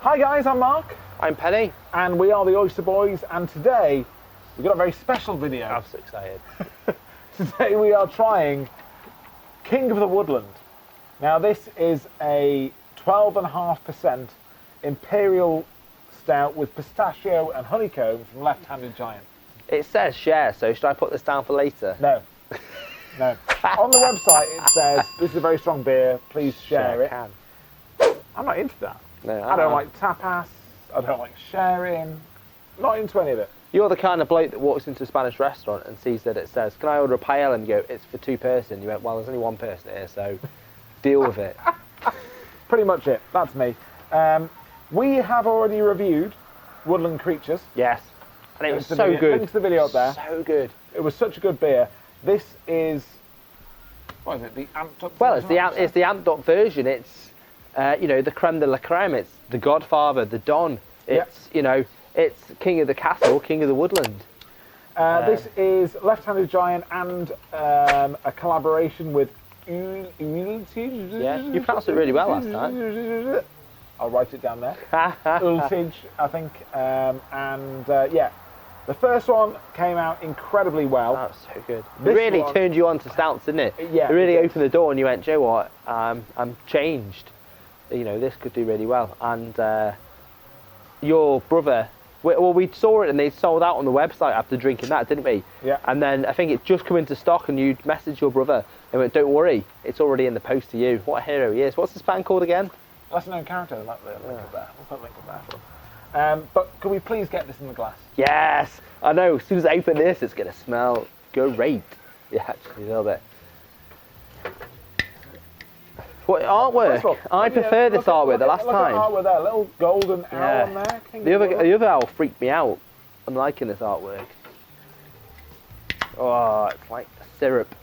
Hi guys, I'm Mark. I'm Penny. And we are the Oyster Boys, and today we've got a very special video. I'm so excited. Today we are trying King of the Woodland. Now this is a 12.5% Imperial Stout with pistachio and honeycomb from Left Handed Giant. It says share, so should I put this down for later? No. No. On the website it says, this is a very strong beer, please share it. Can. I'm not into that. No, I don't like tapas, I don't like sharing, not into any of it. You're the kind of bloke that walks into a Spanish restaurant and sees that it says, can I order a paella? And you go, it's for 2 person. You went, well, there's only 1 person here, so deal with it. Pretty much it, that's me. We have already reviewed Woodland Creatures. Yes. And it was so good. good. Link to the video up there. So good. It was such a good beer. This is, what is it, the amped up Well, version? it's the amped up version. It's, you know, the creme de la creme. It's the Godfather, the Don. It's, you know, it's King of the Castle, King of the Woodland. This is Left Handed Giant and a collaboration with Uiltje. Yeah, you pronounced it really well last time. I'll write it down there. Uiltje, I think. Yeah, the first one came out incredibly well. That was so good. It This really one- turned you on to stouts, didn't it? Yeah, It really it did. opened the door and you went, Joe, what? I'm changed. You know, this could do really well. And your brother, well, we saw it and they sold out on the website after drinking that, didn't we? Yeah. And then I think it just come into stock and you messaged your brother and went, don't worry, it's already in the post to you. What a hero he is. What's this band called again? Lesser known character, link up there. What's that link up there for? But can we please get this in the glass? Yes, I know. As soon as I open this, it's going to smell great. Yeah, actually, a little bit. What artwork? First of all, I prefer this artwork the last look time. At the artwork there, a little golden arrow on there. King of Woodland. The other owl freaked me out. I'm liking this artwork. Oh, it's like syrup.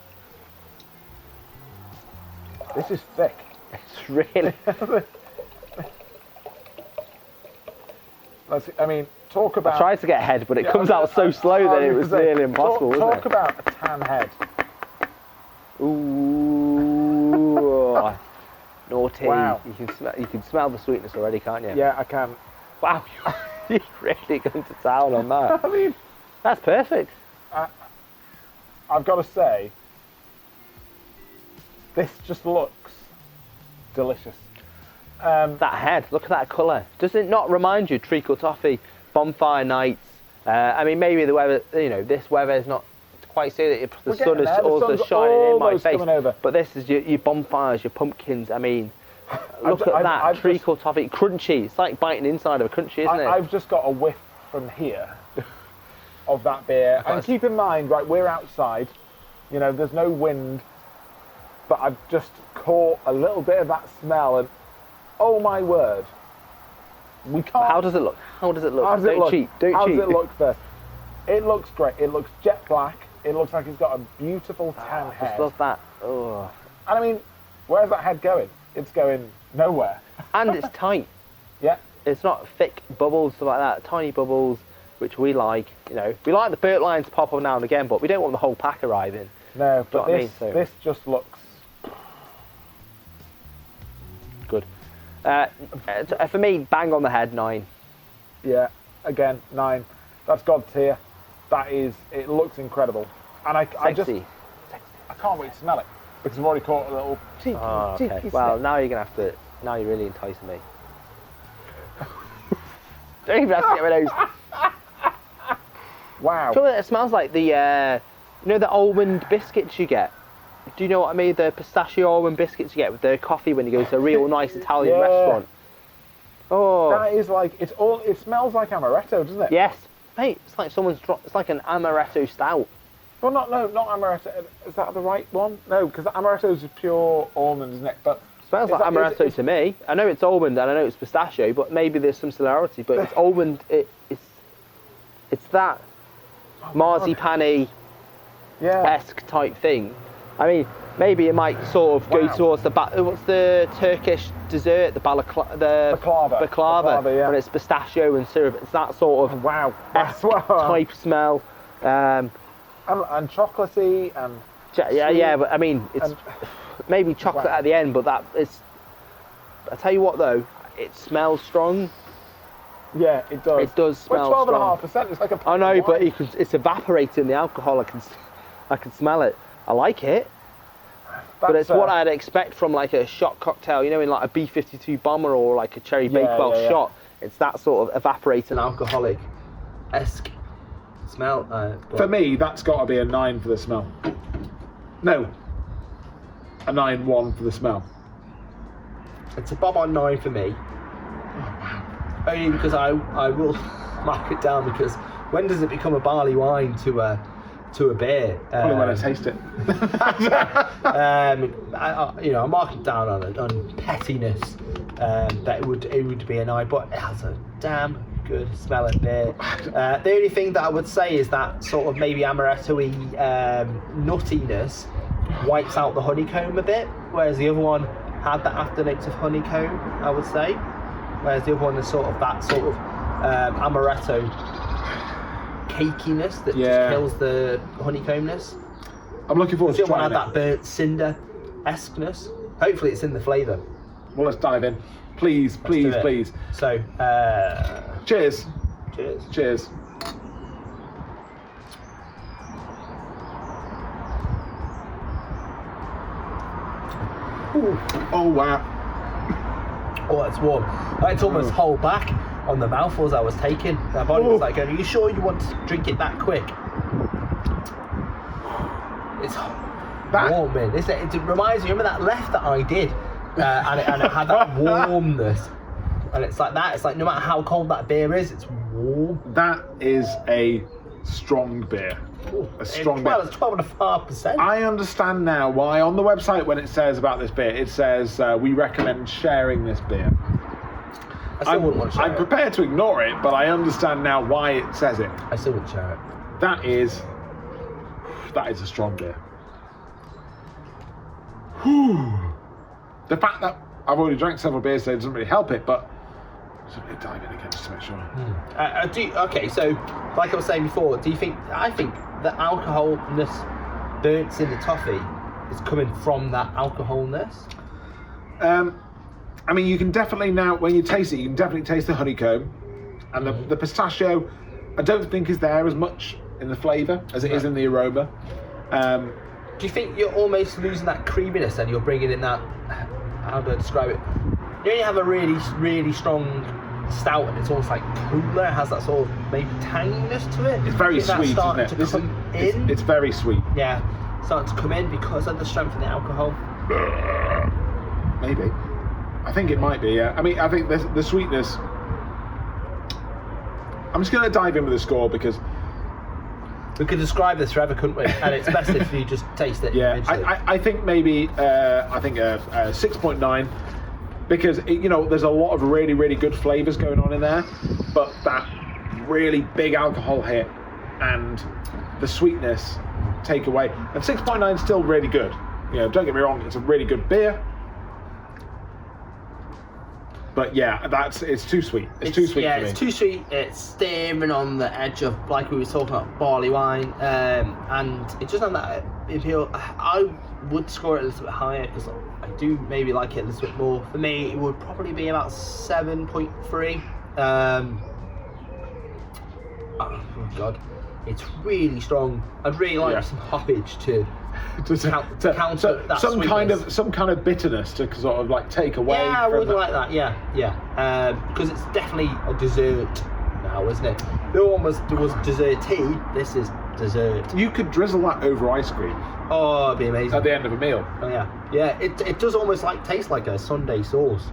This is thick. It's really. I mean, talk about. I tried to get ahead, but it comes out so slow that it was nearly impossible, wasn't Talk about a tan head. it? Ooh, naughty. Wow. You can smell the sweetness already, can't you? Yeah, I can. Wow, you're really going to town on that. I mean, That's perfect. I've got to say, this just looks delicious. That head, look at that colour. Does it not remind you treacle toffee, bonfire nights? I mean, maybe the weather, you know, this weather is not quite so that the sun is also shining in my face. But this is your bonfires, your pumpkins. I mean, look at that, I've treacle toffee, crunchy. It's like biting inside of a crunchy, isn't it? I've just got a whiff from here of that beer. And keep in mind, right, we're outside. You know, there's no wind. But I've just caught a little bit of that smell and oh my word. We can't. How does it look? How does it look? Don't cheat. How does it look first? It looks great. It looks jet black. It looks like it's got a beautiful tan I head. just love that. Oh. And I mean, where's that head going? It's going nowhere. And it's tight. Yeah. It's not thick bubbles, stuff like that. Tiny bubbles, which we like. You know, we like the Burt lines to pop up now and again, but we don't want the whole pack arriving. No, but this just looks good. For me, bang on the head, 9. Yeah, again, 9. That's God tier. That is, it looks incredible. And I just, Sexy. I can't wait to smell it because I've already caught a little cheeky, Oh, okay. cheeky Well, sniff. now you're gonna have to. Now you're really enticing me. Don't even have to get rid of those. Wow. Feel like it smells like the, you know, the almond biscuits you get. Do you know what I mean? The pistachio almond biscuits you get with the coffee when you go to a real nice Italian Yeah. restaurant. Oh. That is like, it smells like amaretto, doesn't it? Yes, mate. It's like it's like an amaretto stout. Well, not amaretto. Is that the right one? No, because amaretto is pure almond, isn't it? But Smells like amaretto to me. I know it's almond and I know it's pistachio, but maybe there's some similarity. But it's almond. It's that marzipan-y esque type thing. I mean, maybe it might sort of go towards the what's the Turkish dessert, the baklava, yeah. when it's pistachio and syrup. It's that sort of esque type smell. And chocolatey and yeah. But I mean, it's maybe chocolate at the end, but that it's. I tell you what though, it smells strong. Yeah, it does. It does smell well, strong. 12.5%. It's like a. I know, but wine. it's evaporating the alcohol. I can smell it. I like it, but it's what I'd expect from like a shot cocktail. You know, in like a B-52 bomber or like a cherry Bakewell shot. It's that sort of evaporating alcoholic-esque smell. For me, that's got to be a 9 for the smell. No, a 9.1 for the smell. It's a bob on 9 for me. Oh wow. Only because I will mark it down, because when does it become a barley wine to a beer? Probably when I taste it. I mark it down on pettiness. That it would be a 9, but it has a damn good smelling beer. The only thing that I would say is that sort of maybe amaretto-y nuttiness wipes out the honeycomb a bit, whereas the other one had the afternotes of honeycomb, I would say. Whereas the other one is sort of that sort of amaretto cakiness that just kills the honeycombness. I'm looking forward to trying it. The other one had that burnt cinder-esqueness. Hopefully it's in the flavour. Well, let's dive in. Please. So, cheers. Cheers. Cheers. Ooh. Oh, wow. Oh, it's warm. I had to almost hold back on the mouthfuls I was taking. My body was like going, are you sure you want to drink it that quick? It's warm, man. It reminds me, remember that left that I did? And it had that warmness. And it's like that. It's like no matter how cold that beer is, it's warm. That is a strong beer. A strong beer. Well, it's 12.5%. I understand now why on the website when it says about this beer, it says we recommend sharing this beer. I still wouldn't want to share I'm prepared to ignore it, but I understand now why it says it. I still wouldn't share it. That is a strong beer. Whew. The fact that I've already drank several beers today doesn't really help it, but just a bit dive in again just to make sure. Okay, so like I was saying before, do you think? I think the alcoholness burnt in the toffee is coming from that alcoholness. I mean, you can definitely now, when you taste it, you can definitely taste the honeycomb, and the pistachio. I don't think is there as much in the flavour as it is in the aroma. Do you think you're almost losing that creaminess and you're bringing in that? How do I describe it? You only have a really, really strong stout, and it's almost like cooler. It has that sort of maybe tanginess to it. It's very sweet, isn't it? It's very sweet. Yeah, starting to come in because of the strength of the alcohol. Maybe. I think it might be. Yeah. I mean, I think the sweetness. I'm just going to dive in with the score because we could describe this forever, couldn't we? And it's best if you just taste it. Yeah, I think maybe a 6.9 because there's a lot of really, really good flavours going on in there, but that really big alcohol hit and the sweetness take away. And 6.9 is still really good. Don't get me wrong, it's a really good beer. But yeah, it's too sweet. It's too sweet for me. Yeah, it's too sweet. It's steaming on the edge of, like we were talking about, barley wine, and it just on that Imperial. I would score it a little bit higher because I do maybe like it a little bit more. For me, it would probably be about 7.3. Oh God, it's really strong. I'd really like some hoppage to counter that some sweetness. kind of bitterness to sort of like take away. Yeah, I would like that. Yeah. Because it's definitely a dessert now, isn't it? The one was desserty. This is dessert. You could drizzle that over ice cream. Oh, it'd be amazing at the end of a meal. Oh yeah. It does almost like taste like a sundae sauce.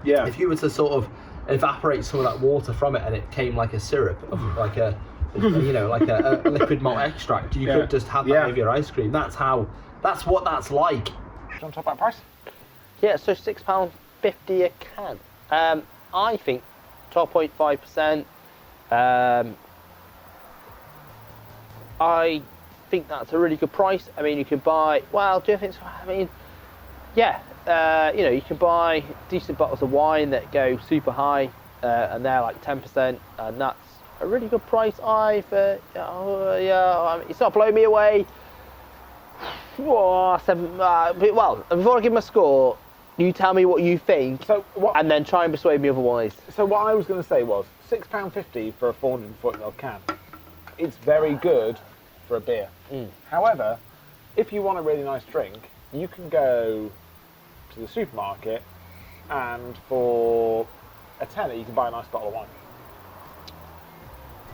Yeah. If you were to sort of evaporate some of that water from it and it came like a syrup, like a liquid malt extract, you could just have that with your ice cream. That's what that's like. Do you want to talk about price? Yeah, so £6.50 a can. I think 12.5%. I think that's a really good price. I mean, you can buy. Well, do you think so? I mean, yeah. You can buy decent bottles of wine that go super high, and they're like 10%, and that's a really good price. It's not blowing me away. 7. Well, before I give my score, You tell me what you think, So what? and then try and persuade me otherwise. So what I was going to say was £6.50 for a 440ml can. It's very good for a beer. However, if you want a really nice drink, you can go to the supermarket, and for a tenner you can buy a nice bottle of wine.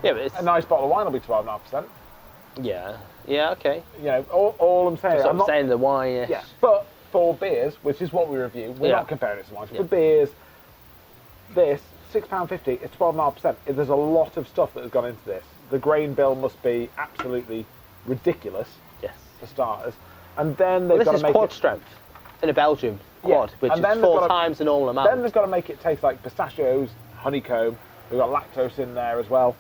Yeah, but it's A nice bottle of wine will be 12.5%. yeah, okay. You know, all I'm saying. So I'm I'm saying the wine. Yeah, but for beers, which is what we review, we're not comparing it to wine. Yeah. For beers, this £6.50 is 12.5%. There's a lot of stuff that has gone into this. The grain bill must be absolutely ridiculous. Yes. For starters, and then they've This got to is make quad it strength in a Belgium quad, which and is then 4 times the normal amount. Then they've got to make it taste like pistachios, honeycomb. We've got lactose in there as well.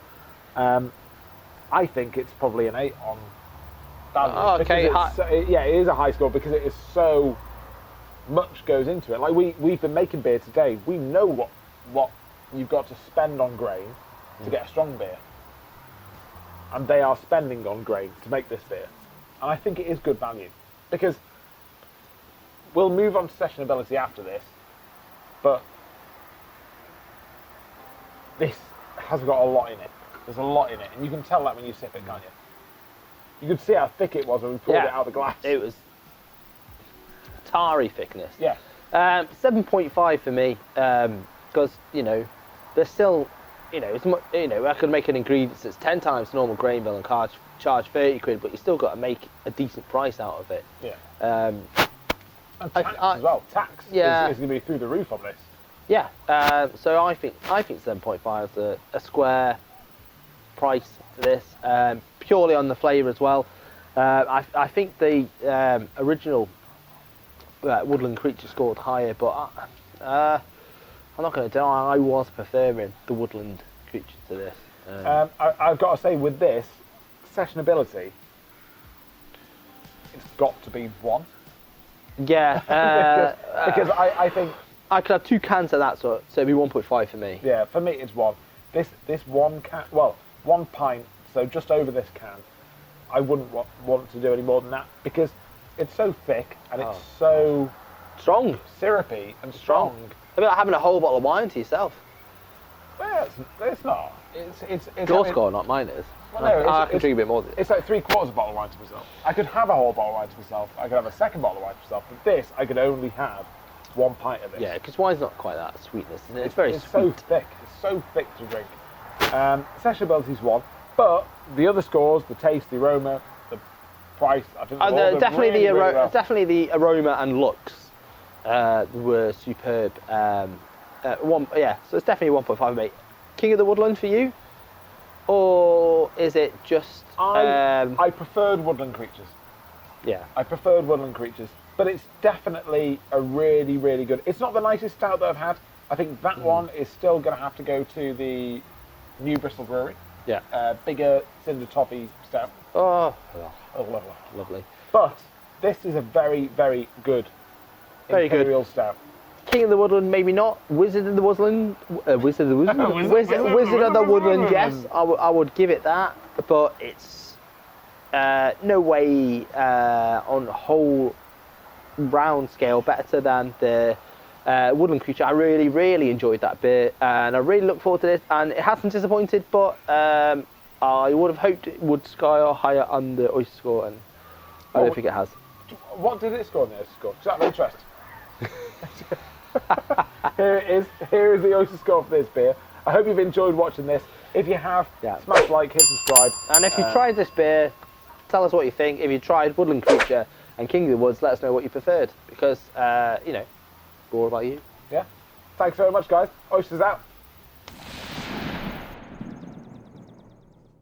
I think it's probably an 8 on value. Oh, okay. It is a high score because it is so much goes into it. Like we've been making beer today. We know what you've got to spend on grain to get a strong beer, and they are spending on grain to make this beer. And I think it is good value because we'll move on to sessionability after this, but this has got a lot in it. There's a lot in it, and you can tell that when you sip it, can't you? You could see how thick it was when we poured it out of the glass. It was tarry thickness. Yeah. 7.5 for me, because there's still, I could make an ingredient that's 10 times normal grain bill and charge 30 quid, but you still got to make a decent price out of it. Yeah. And I- tax as well. Tax is going to be through the roof on this. Yeah. So I think 7.5 is a square price for this, purely on the flavour as well. I think the original Woodland Creature scored higher, but I'm not going to deny I was preferring the Woodland Creature to this. I've got to say, with this, sessionability, it's got to be 1. Yeah. because I think... I could have 2 cans of that, so it'd be 1.5 for me. Yeah, for me it's 1. This 1 can... Well, 1 pint, so just over this can, I wouldn't want to do any more than that because it's so thick and it's so... Strong. Syrupy and strong. It's like having a whole bottle of wine to yourself. Well, it's not. It's Your score, not mine is. Well, no, I can drink a bit more. It's like 3/4 bottle of wine to myself. I could have a whole bottle of wine to myself. I could have a second bottle of wine to myself. But this, I could only have 1 pint of this. Yeah, because wine's not quite that sweetness, isn't it? It's very sweet. So thick. It's so thick to drink. Sessionability is 1, but the other scores, the taste, the aroma, the price, I think definitely well. definitely the aroma and looks were superb. So it's definitely 1.5, mate. King of the Woodland for you, or is it just? I preferred Woodland Creatures. Yeah. I preferred Woodland Creatures, but it's definitely a really, really good. It's not the nicest stout that I've had. I think that one is still going to have to go to the New Bristol Brewery. Yeah. Bigger cinder toffee stout. Oh, Lovely. But this is a very, very good Imperial stout. King of the Woodland, maybe not. Wizard of the Woodland, Wizard of the Woodland, Wizard of the Woodland. Yes, I would give it that, but it's no way on a whole round scale better than the Woodland Creature. I really, really enjoyed that beer, and I really look forward to this. And it hasn't disappointed, but I would have hoped it would sky higher on the Oyster Score, and I don't think it has. What did it score on the Oyster Score? Just out of interest. Here it is. Here is the Oyster Score for this beer. I hope you've enjoyed watching this. If you have, smash like, hit subscribe. And if you tried this beer, tell us what you think. If you tried Woodland Creature and King of the Woods, let us know what you preferred, because we're all about you. Yeah. Thanks very much, guys. Oysters out.